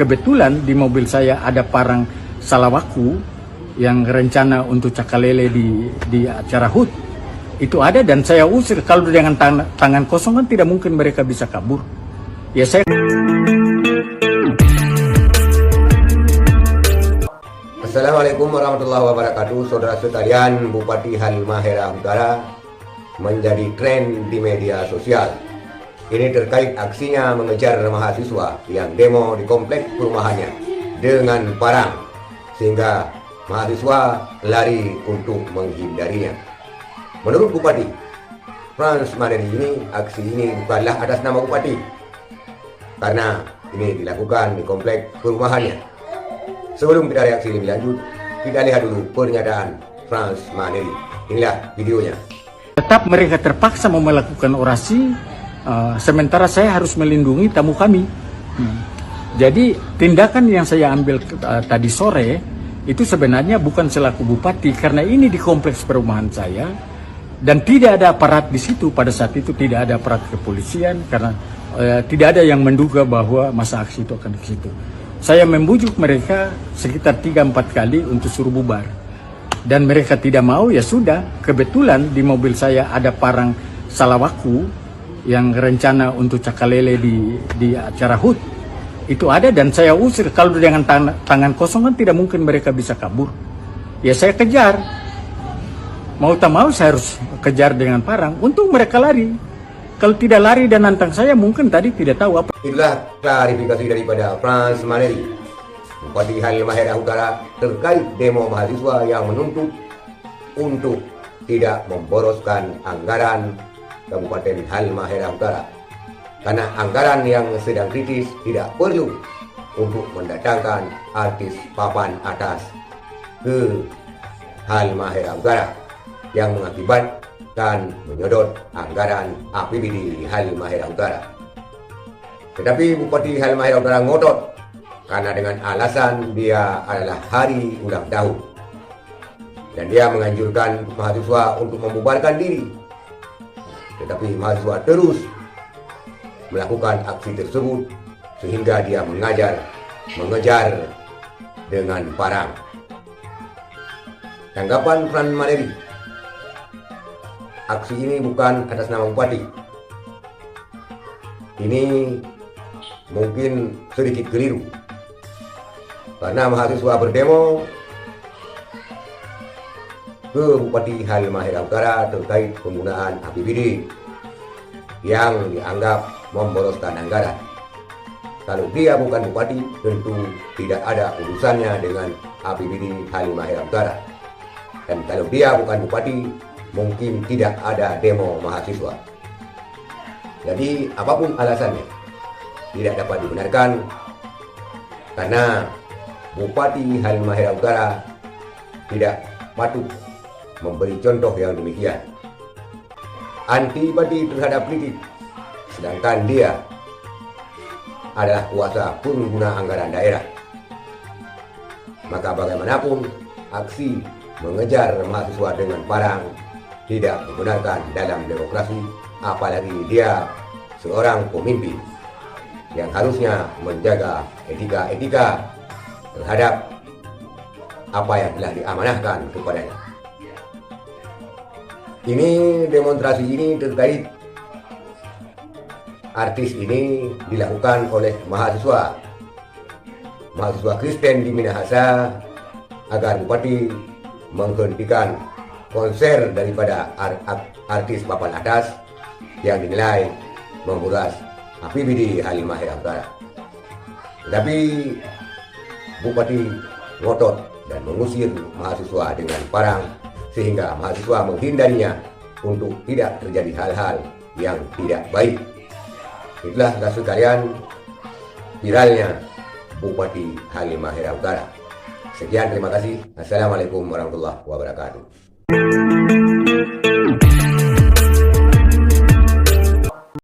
kebetulan di mobil saya ada parang salawaku yang rencana untuk cakalele di acara HUT. Itu ada dan saya usir. Kalau dengan tangan kosong kan tidak mungkin mereka bisa kabur. Ya saya... Assalamualaikum warahmatullahi wabarakatuh. Saudara sekalian, Bupati Halmahera Utara menjadi tren di media sosial. Ini terkait aksinya mengejar mahasiswa yang demo di kompleks perumahannya dengan parang, sehingga mahasiswa lari untuk menghindarinya. Menurut Bupati Frans Maneri ini, aksi ini bukanlah atas nama Bupati, karena ini dilakukan di kompleks perumahannya. Sebelum kita reaksi lebih lanjut, kita lihat dulu pernyataan Frans Maneri. Inilah videonya. Tetap mereka terpaksa mau melakukan orasi, sementara saya harus melindungi tamu kami. Jadi tindakan yang saya ambil tadi sore itu sebenarnya bukan selaku bupati, karena ini di kompleks perumahan saya dan tidak ada aparat di situ pada saat itu, tidak ada aparat kepolisian karena tidak ada yang menduga bahwa masa aksi itu akan ke situ. Saya membujuk mereka sekitar 3-4 kali untuk suruh bubar. Dan mereka tidak mau, ya sudah. Kebetulan di mobil saya ada parang salawaku yang rencana untuk cakalele di acara HUT. Itu ada dan saya usir. Kalau dengan tangan kosong kan tidak mungkin mereka bisa kabur. Ya saya kejar. Mau tak mau saya harus kejar dengan parang. Untung mereka lari. Kalau tidak lari dan nantang saya, mungkin tadi tidak tahu apa. Itulah klarifikasi daripada Frans Maneri, Bupati Halmahera Utara, terkait demo mahasiswa yang menuntut untuk tidak memboroskan anggaran Kabupaten Halmahera Utara. Karena anggaran yang sedang kritis tidak perlu untuk mendatangkan artis papan atas ke Halmahera Utara yang mengakibatkan menyedot anggaran APBD Halmahera Utara. Tetapi Bupati Halmahera Utara ngotot karena dengan alasan dia adalah hari ulang tahun dan dia menganjurkan mahasiswa untuk membubarkan diri. Tetapi mahasiswa terus melakukan aksi tersebut sehingga dia mengejar dengan parang. Tanggapan Frans Maneri, aksi ini bukan atas nama Bupati. Ini mungkin sedikit keliru. Karena mahasiswa berdemo ke Bupati Halmahera Utara terkait penggunaan APBD yang dianggap memboroskan anggaran. Kalau dia bukan Bupati, tentu tidak ada urusannya dengan APBD Halmahera Utara. Dan kalau dia bukan Bupati, mungkin tidak ada demo mahasiswa. Jadi apapun alasannya tidak dapat dibenarkan, karena Bupati Halmahera Utara tidak patut memberi contoh yang demikian. Antipati terhadap kritik, sedangkan dia adalah kuasa pengguna anggaran daerah. Maka bagaimanapun aksi mengejar mahasiswa dengan parang tidak dibenarkan dalam demokrasi, apalagi dia seorang pemimpin yang harusnya menjaga etika terhadap apa yang telah diamanahkan kepadanya. Ini demonstrasi ini terkait artis ini dilakukan oleh mahasiswa Kristen di Minahasa agar Bupati menghentikan konser daripada artis papan atas yang dinilai menguras APBD Halmahera Utara. Tetapi Bupati ngotot dan mengusir mahasiswa dengan parang sehingga mahasiswa menghindarinya untuk tidak terjadi hal-hal yang tidak baik. Itulah sekalian viralnya Bupati Halmahera Utara. Sekian, terima kasih. Assalamualaikum warahmatullahi wabarakatuh.